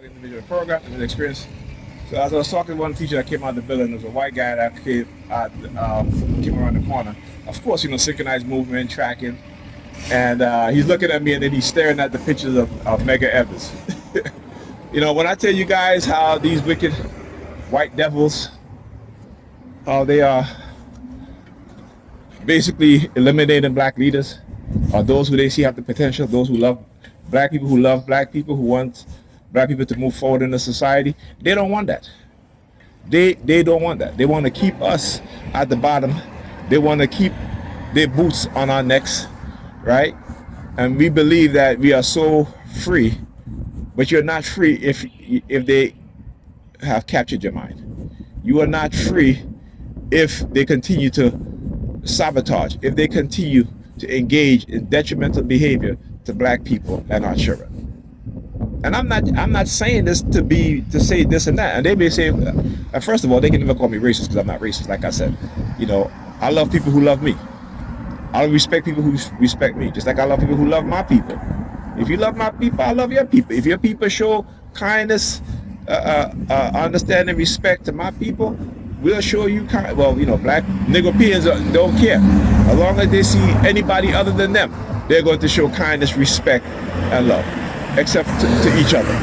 Individual program and experience. So as I was talking to one teacher that came out of the building, there was a white guy that came around the corner. Of course, synchronized movement, tracking, and he's looking at me and then he's staring at the pictures of Mega Evans. When I tell you guys how these wicked white devils, how they are basically eliminating black leaders, or those who they see have the potential, those who love black people, who want black people to move forward in the society. They don't want that. They don't want that. They want to keep us at the bottom. They want to keep their boots on our necks, right? And we believe that we are so free, but you're not free if they have captured your mind. You are not free if they continue to sabotage, if they continue to engage in detrimental behavior to black people and our children. And I'm not saying this to say this and that. And they may say, first of all, they can never call me racist because I'm not racist. Like I said, I love people who love me. I respect people who respect me, just like I love people who love my people. If you love my people, I love your people. If your people show kindness, understanding, respect to my people, we'll show you kind. Well, black Negropeans don't care. As long as they see anybody other than them, they're going to show kindness, respect, and love, except to each other.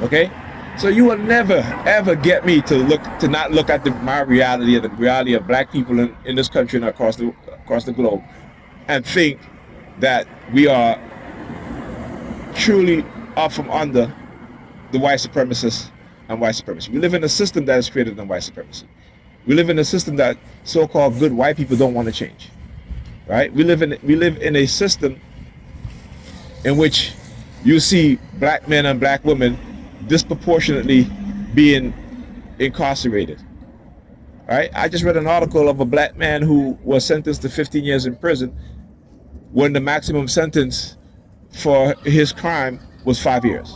Okay? So you will never ever get me to not look at my reality, or the reality of black people in this country and across the globe, and think that we are truly up from under the white supremacists and white supremacy. We live in a system that is created in white supremacy. We live in a system that so-called good white people don't want to change. Right? We live in a system in which you see black men and black women disproportionately being incarcerated. Right? I just read an article of a black man who was sentenced to 15 years in prison when the maximum sentence for his crime was 5 years.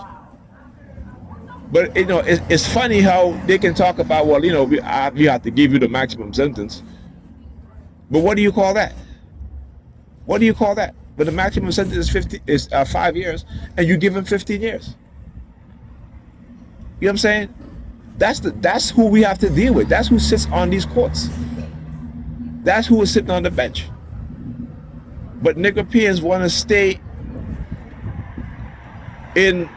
But it's funny how they can talk about, well, we have to give you the maximum sentence. But what do you call that? What do you call that? But the maximum sentence is 5 years, and you give him 15 years. You know what I'm saying? That's who we have to deal with. That's who sits on these courts. That's who is sitting on the bench. But Negropeans want to stay in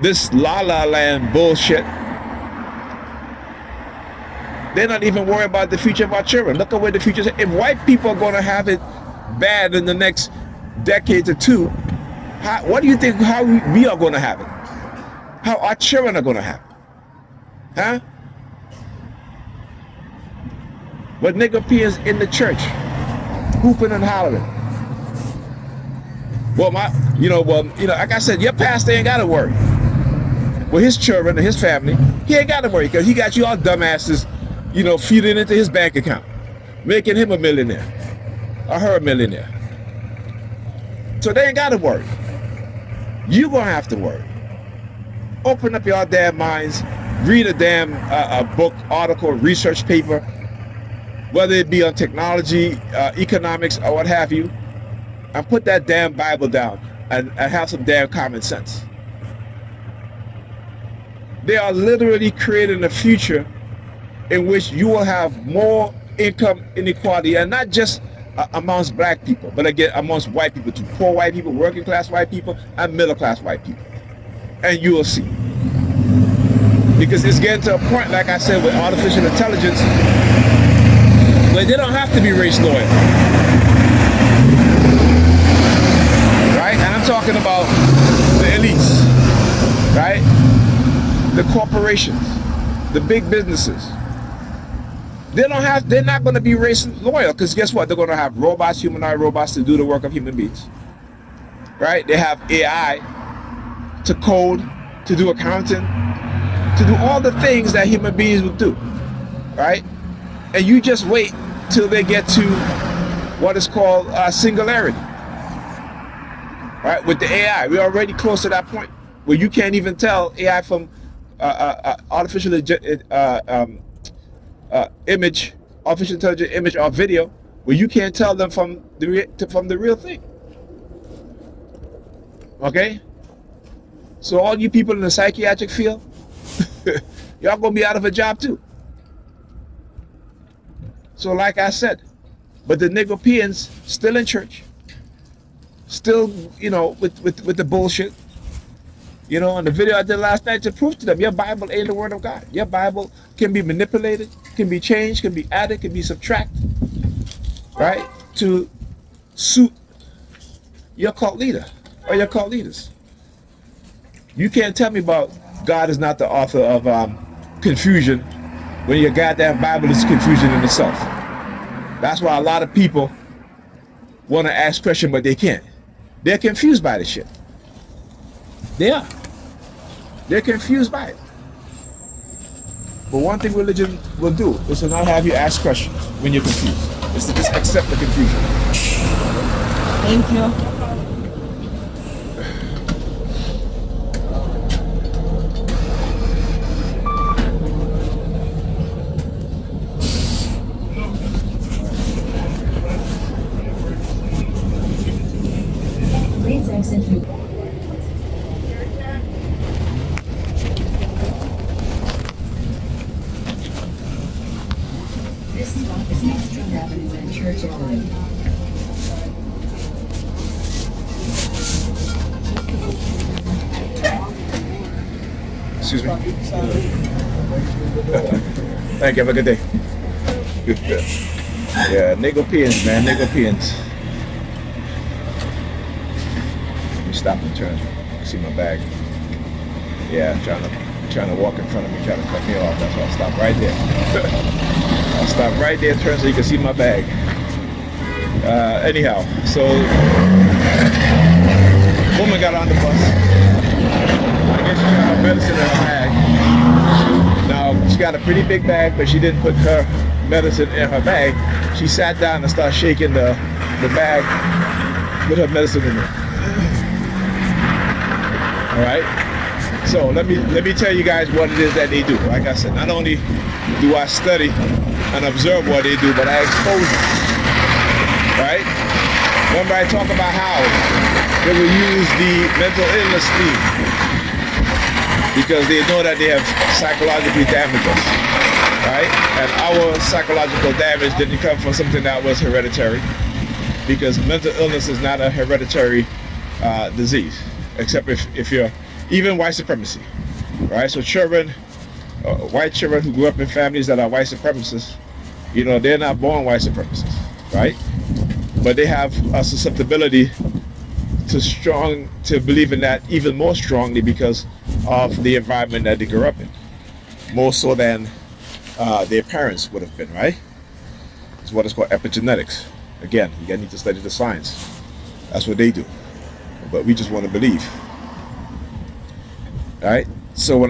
this la-la land bullshit. They're not even worried about the future of our children. Look at where the future is. If white people are going to have it bad in the next decade or two, what do you think how we are going to have it? How our children are going to have it? Huh? But Negropeans in the church, hooping and hollering. Well, like I said, your pastor ain't got to worry. Well, his children and his family, he ain't got to worry because he got you all dumbasses, feeding into his bank account, making him a millionaire, or her a millionaire. So they ain't got to worry. You're going to have to worry. Open up your damn minds, read a damn book, article, research paper, whether it be on technology, economics, or what have you, and put that damn Bible down and have some damn common sense. They are literally creating a future in which you will have more income inequality, and not just amongst black people, but again amongst white people too. Poor white people, working class white people, and middle class white people. And you will see. Because it's getting to a point, like I said, with artificial intelligence, where they don't have to be race loyal. Right? And I'm talking about the elites, right? The corporations, the big businesses. They're not going to be race loyal, because guess what? They're going to have robots, humanoid robots, to do the work of human beings. Right? They have AI to code, to do accounting, to do all the things that human beings would do. Right? And you just wait till they get to what is called singularity. Right? With the AI, we're already close to that point where you can't even tell AI from artificial image, artificial intelligence image or video, where you can't tell them from the real thing. Okay? So all you people in the psychiatric field, y'all gonna be out of a job too. So like I said, but the Negropeans still in church, still, you know, with the bullshit. You know, and the video I did last night to prove to them, your Bible ain't the word of God. Your Bible can be manipulated, can be changed, can be added, can be subtracted, right? To suit your cult leader or your cult leaders. You can't tell me about God is not the author of confusion when your goddamn Bible is confusion in itself. That's why a lot of people want to ask questions, but they can't. They're confused by this shit. They are. They're confused by it. But one thing religion will do is to not have you ask questions when you're confused. It's to just accept the confusion. Thank you. Please exit through. This stop is East Street Avenue and Church Avenue. Excuse me. Thank you. Have a good day. Yeah, Negropeans, man, Negropeans. Let me stop and turn. See my bag. Yeah, trying to walk in front of me, trying to cut me off. That's why I'll stop right there. I'll stop right there, turn so you can see my bag. Anyhow, so woman got on the bus. I guess she got her medicine in her bag. Now she got a pretty big bag, but she didn't put her medicine in her bag. She sat down and started shaking the bag with her medicine in it. All right. So let me tell you guys what it is that they do. Like I said, not only do I study and observe what they do, but I expose it. Right? Remember I talk about how they will use the mental illness theme because they know that they have psychologically damaged us. Right? And our psychological damage didn't come from something that was hereditary, because mental illness is not a hereditary disease, except if you're even white supremacy, right? So children, white children who grew up in families that are white supremacists, you know, they're not born white supremacists, right? But they have a susceptibility to believe in that even more strongly because of the environment that they grew up in, more so than their parents would have been, right? It's what is called epigenetics. Again, you need to study the science. That's what they do, but we just want to believe. Right. So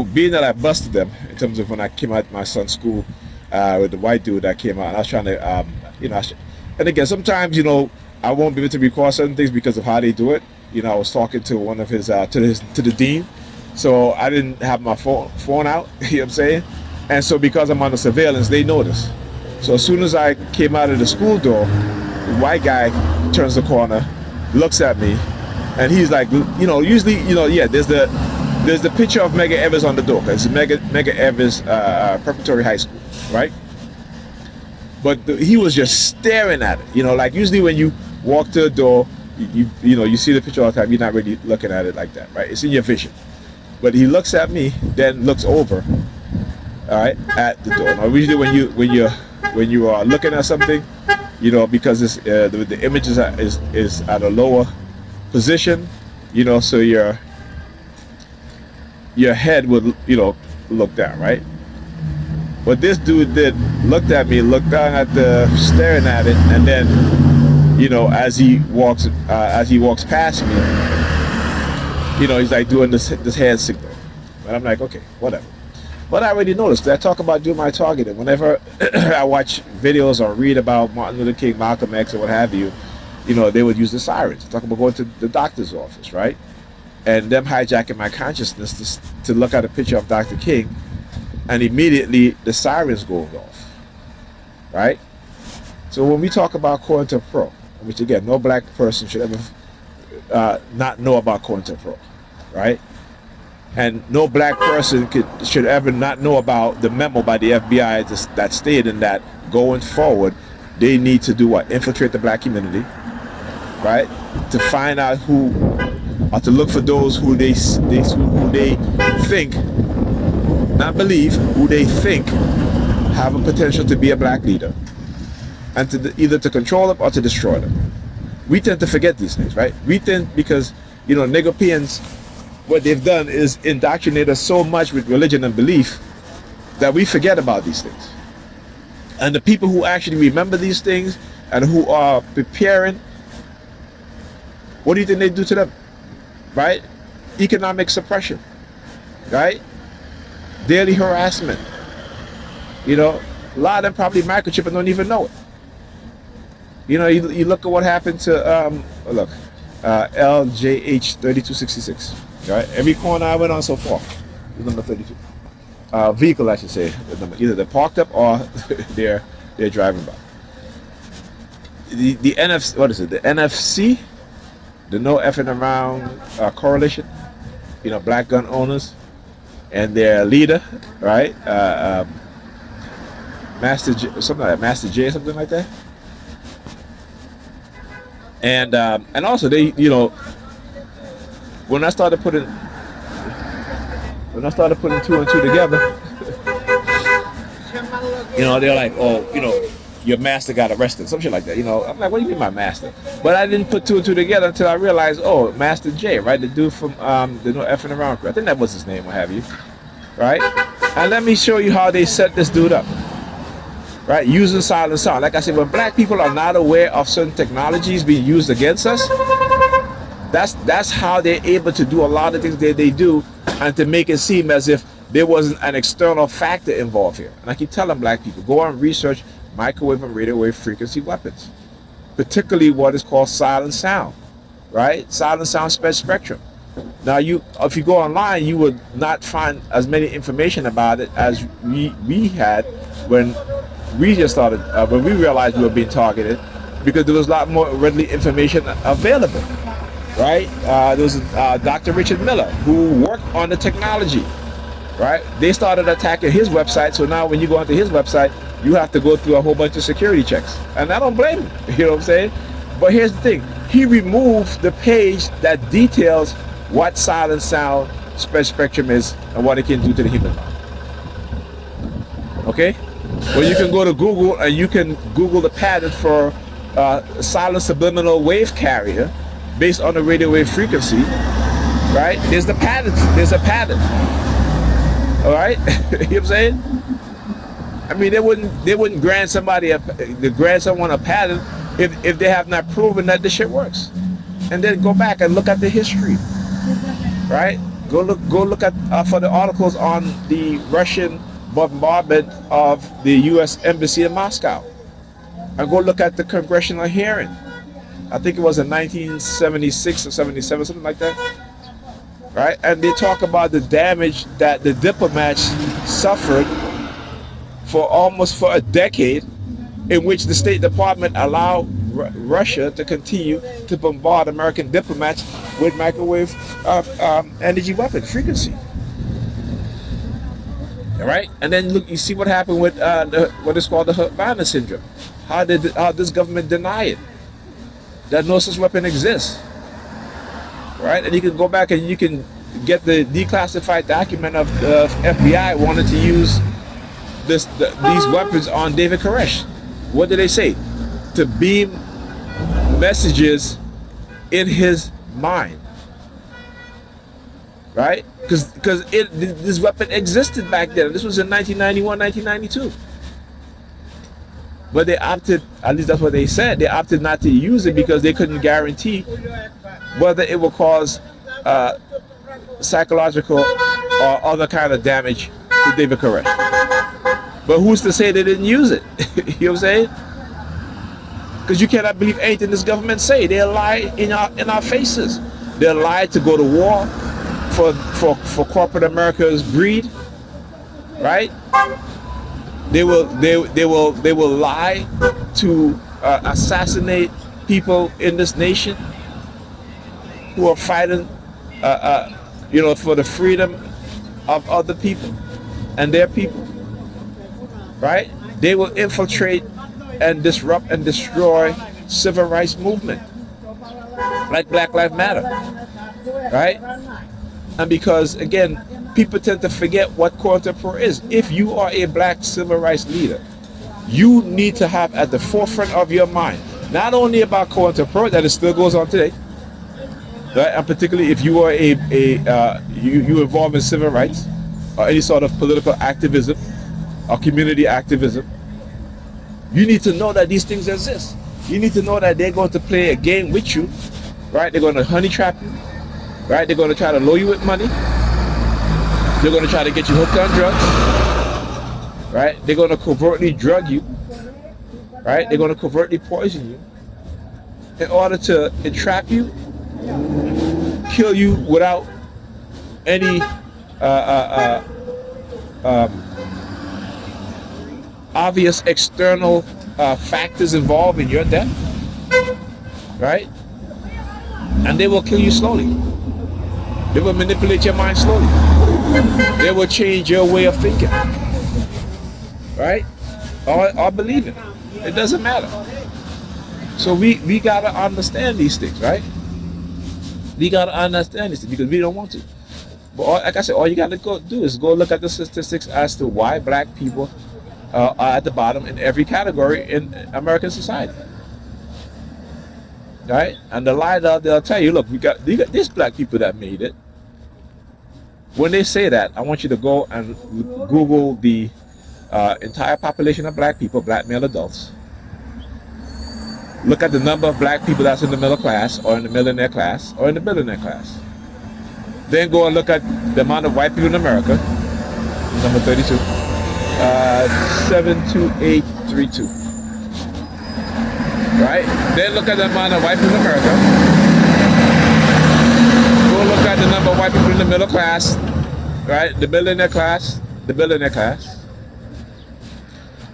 being that I busted them in terms of when I came out of my son's school with the white dude that came out, and I was trying to, you know, and again, sometimes, you know, I won't be able to record certain things because of how they do it. You know, I was talking to one of his to the dean, so I didn't have my phone out. You know what I'm saying? And so because I'm under surveillance, they notice. So as soon as I came out of the school door, the white guy turns the corner, looks at me, and he's like, you know, usually, you know, yeah, there's the picture of Mega Evers on the door. It's Mega Evers Preparatory High School, right? But he was just staring at it. You know, like usually when you walk to the door, you know, you see the picture all the time. You're not really looking at it like that, right? It's in your vision. But he looks at me, then looks over, all right, at the door. Now, usually when you are looking at something, you know, because it's the image is at a lower position, you know, so your head would, you know, look down, right? What this dude did, looked at me, looked down at staring at it, and then, you know, as he walks past me, you know, he's like doing this hand signal, and I'm like, okay, whatever. But I already noticed, because I talk about doing my targeting. Whenever I watch videos or read about Martin Luther King, Malcolm X, or what have you, you know, they would use the sirens. Talk about going to the doctor's office, right? And them hijacking my consciousness to look at a picture of Dr. King, and immediately the sirens going off, right? So when we talk about COINTELPRO, which again, no black person should ever not know about COINTELPRO, right? And no black person should ever not know about the memo by the FBI that stated that going forward, they need to do what? Infiltrate the black community, right? To find out who, or to look for those who they think, not believe, who they think have a potential to be a black leader, and to either to control them or to destroy them. We tend to forget these things, right? We tend, because Nigerians, what they've done is indoctrinate us so much with religion and belief that we forget about these things. And the people who actually remember these things and who are preparing, what do you think they do to them? Right? Economic suppression, right? Daily harassment. A lot of them probably microchip and don't even know it. You look at what happened to LJH 3266. Right? Every corner I went on so far was number 32. Vehicle, I should say. Either they're parked up or they're driving by. The NFC, what is it? The NFC, the No Effing Around Coalition. Black gun owners and their leader, right? Master J, something like that, Master J, something like that. And also they, when I started putting two and two together, they're like, oh, your master got arrested, some shit like that. I'm like, what do you mean my master? But I didn't put two and two together until I realized, oh, Master J, right? The dude from the No Effing Around crew. I think that was his name, what have you, right? And let me show you how they set this dude up. Right, using silent sound. Like I said, when black people are not aware of certain technologies being used against us, that's how they're able to do a lot of things that they do, and to make it seem as if there wasn't an external factor involved here. And I keep telling black people, go and research microwave and radio wave frequency weapons, particularly what is called silent sound, right? Silent sound spectrum. Now, if you go online, you would not find as many information about it as we had when we just started, when we realized we were being targeted, because there was a lot more readily information available, right? There was Dr. Richard Miller, who worked on the technology, right? They started attacking his website, so now when you go onto his website, you have to go through a whole bunch of security checks. And I don't blame him, you know what I'm saying? But here's the thing, he removed the page that details what silent sound spectrum is and what it can do to the human mind. Okay? Well, you can go to Google and you can Google the pattern for silent subliminal wave carrier based on the radio wave frequency, right? There's the pattern. There's a pattern. All right, you know what I'm saying? I mean, they wouldn't grant someone a pattern if they have not proven that this shit works. And then go back and look at the history, right? Go look at for the articles on the Russian bombardment of the U.S. Embassy in Moscow, and go look at the congressional hearing. I think it was in 1976 or 77, something like that, right? And they talk about the damage that the diplomats suffered for a decade, in which the State Department allowed Russia to continue to bombard American diplomats with microwave energy weapon frequency. All right, and then look, you see what happened with what is called the Havana syndrome. How this government deny it, that no such weapon exists, right? And you can go back and you can get the declassified document of the FBI wanted to use these weapons on David Koresh. What did they say? To beam messages in his mind, right? Because this weapon existed back then. This was in 1991, 1992. But they opted, at least that's what they said, they opted not to use it because they couldn't guarantee whether it would cause psychological or other kind of damage to David Koresh. But who's to say they didn't use it? You know what I'm saying? Because you cannot believe anything this government say. They lie in our faces. They lie to go to war for corporate America's greed, right? They will lie to assassinate people in this nation who are fighting for the freedom of other people and their people, right? They will infiltrate and disrupt and destroy civil rights movement, like Black Lives Matter, right? And because, again, people tend to forget what COINTELPRO is. If you are a black civil rights leader, you need to have at the forefront of your mind, not only about COINTELPRO, that it still goes on today, right? And particularly if you are you involved in civil rights or any sort of political activism or community activism, you need to know that these things exist. You need to know that they're going to play a game with you, right? They're going to honey trap you, right? They're going to try to lure you with money. They're going to try to get you hooked on drugs, right? They're going to covertly drug you, right? They're going to covertly poison you in order to entrap you, kill you without any obvious external factors involved in your death, right? And they will kill you slowly. They will manipulate your mind slowly. They will change your way of thinking, right? Or believing. It doesn't matter. So we gotta understand these things, right? We gotta understand these things because we don't want to. But like I said, all you gotta go do is go look at the statistics as to why black people are at the bottom in every category in American society, right? And the lie they'll tell you, look, we got these black people that made it. When they say that, I want you to go and Google the entire population of black people, black male adults. Look at the number of black people that's in the middle class or in the millionaire class or in the billionaire class. Then go and look at the amount of white people in America, number 32, 72832. Right? Then look at the amount of white people in America. Go look at the number of white people in the middle class, right? The billionaire class, the billionaire class.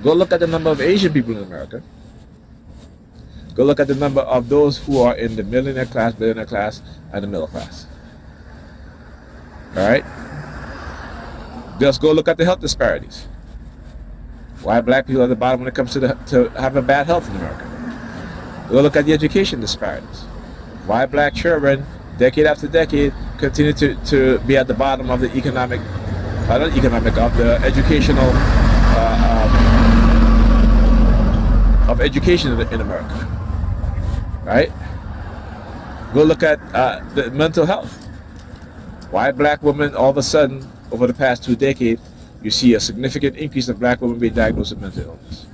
Go look at the number of Asian people in America. Go look at the number of those who are in the millionaire class, billionaire class, and the middle class. All right? Just go look at the health disparities. Why black people are at the bottom when it comes to having bad health in America. Go look at the education disparities. Why black children, decade after decade, continue to be at the bottom of the of the educational of education in America. Right? Go look at the mental health. Why black women, all of a sudden, over the past 2 decades, you see a significant increase of black women being diagnosed with mental illness.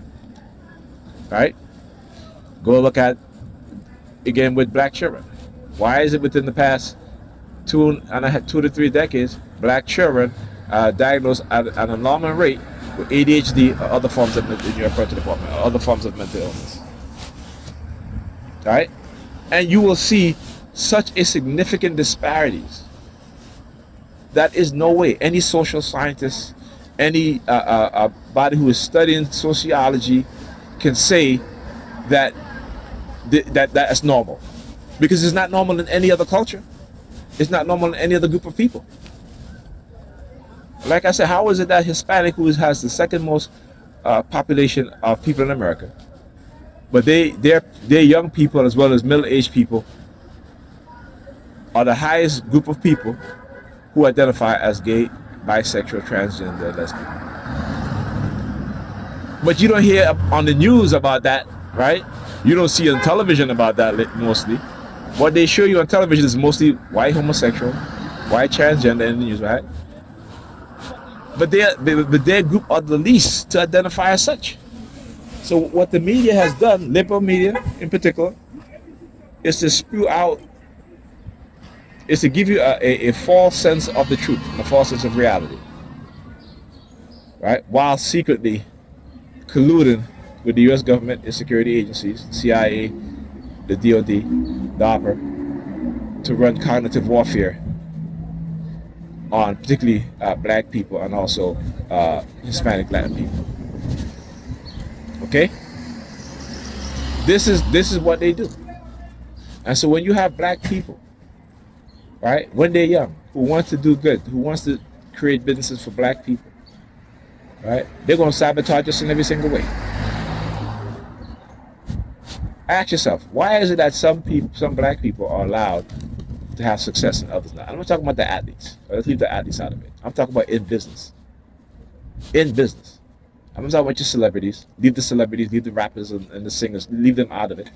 Right? Go look at, again, with black children. Why is it within the past 2 to 3 decades, black children diagnosed at an alarming rate with ADHD or other forms of other forms of mental illness? Right? And you will see such a significant disparities. That is no way any social scientist, any body who is studying sociology can say that that's normal, because it's not normal in any other culture. It's not normal in any other group of people. Like I said, how is it that Hispanic, who has the second most population of people in America, but they're young people as well as middle-aged people, are the highest group of people who identify as gay, bisexual, transgender, lesbian. But you don't hear on the news about that, right? You don't see on television about that mostly. What they show you on television is mostly white homosexual, white transgender in the news, right? But their group are the least to identify as such. So what the media has done, liberal media in particular, is to spew out, is to give you a false sense of the truth, a false sense of reality, right? While secretly colluding with the U.S. government, its security agencies, CIA, the DOD, DARPA, to run cognitive warfare on particularly black people and also Hispanic Latin people. Okay? This is what they do. And so when you have black people, right, when they're young, who wants to do good, who wants to create businesses for black people, right? They're going to sabotage us in every single way. Ask yourself, why is it that some black people are allowed to have success and others not? I'm not talking about the athletes. Let's leave the athletes out of it. I'm talking about in business. In business. I'm not talking about your celebrities. Leave the celebrities, leave the rappers and the singers, leave them out of it.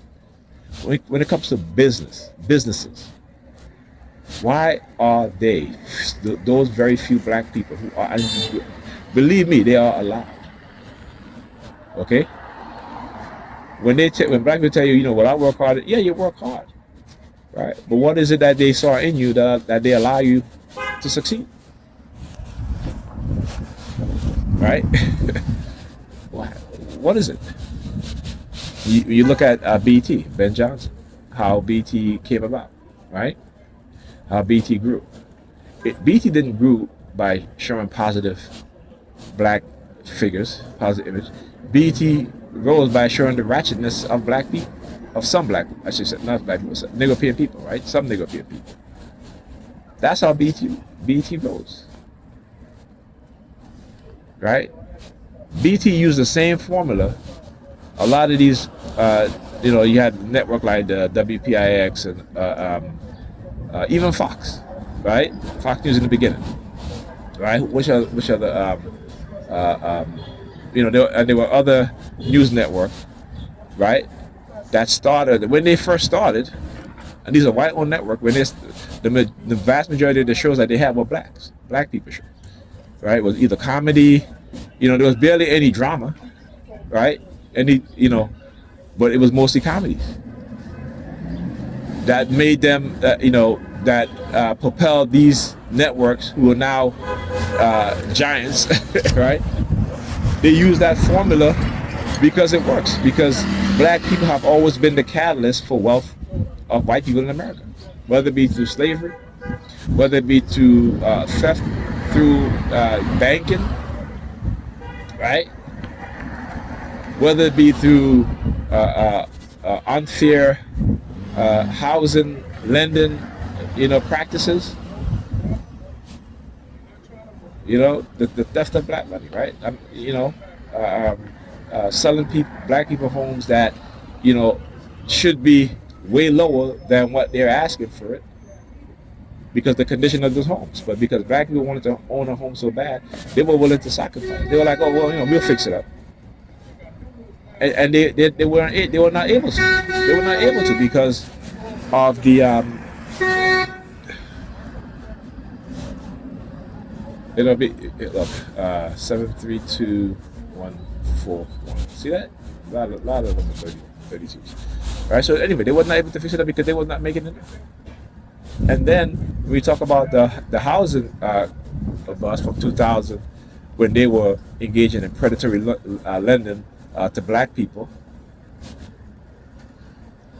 When it comes to businesses, why are they, those very few black people who are, believe me, they are allowed. Okay? When black people tell you, well, I work hard. Yeah, you work hard, right? But what is it that they saw in you that they allow you to succeed, right? What is it? You look at BT, Ben Johnson, how BT came about, right? How BT grew. BT didn't grow by showing positive black figures, positive image. BT rose by showing the ratchetness of black people, of some black, I should say, not black people, Negropean people, right? Some Negropean people. That's how BT rose, right? BT used the same formula. A lot of these, you had a network like the WPIX and even Fox, right? Fox News in the beginning, right? Which are the there were other news networks, right? That started when they first started, and these are white-owned network. When the vast majority of the shows that they had were black people shows, right? It was either comedy, there was barely any drama, right? But it was mostly comedies that made them, that propelled these networks who are now giants, right? They use that formula because it works. Because black people have always been the catalyst for wealth of white people in America, whether it be through slavery, whether it be through theft, through banking, right? Whether it be through unfair housing, lending, practices. The theft of black money, right? Selling black people homes that, should be way lower than what they're asking for it because the condition of those homes. But because black people wanted to own a home so bad, they were willing to sacrifice. They were like, oh, well, we'll fix it up. And they were not able to. They were not able to because of the it'll be 732141. See that? A lot of them are 32s. All right. So anyway, they were not able to fix it up because they were not making enough. And then we talk about the housing bust from 2000 when they were engaging in predatory lending to black people,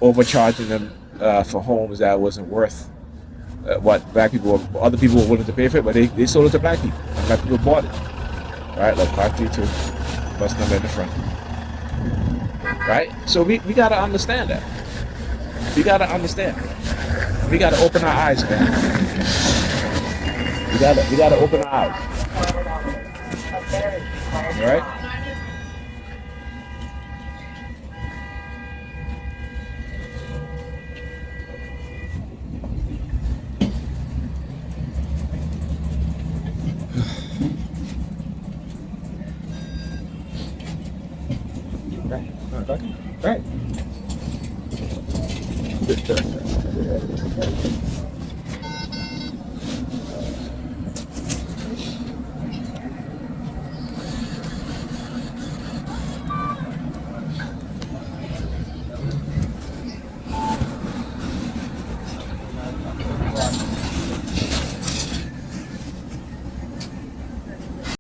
overcharging them for homes that wasn't worth what other people were willing to pay for it, but they sold it to black people. And black people bought it. Right, like 532, bus number in the front. Right? So we gotta understand that. We gotta understand. We gotta open our eyes, man. We gotta open our eyes. All right? Right.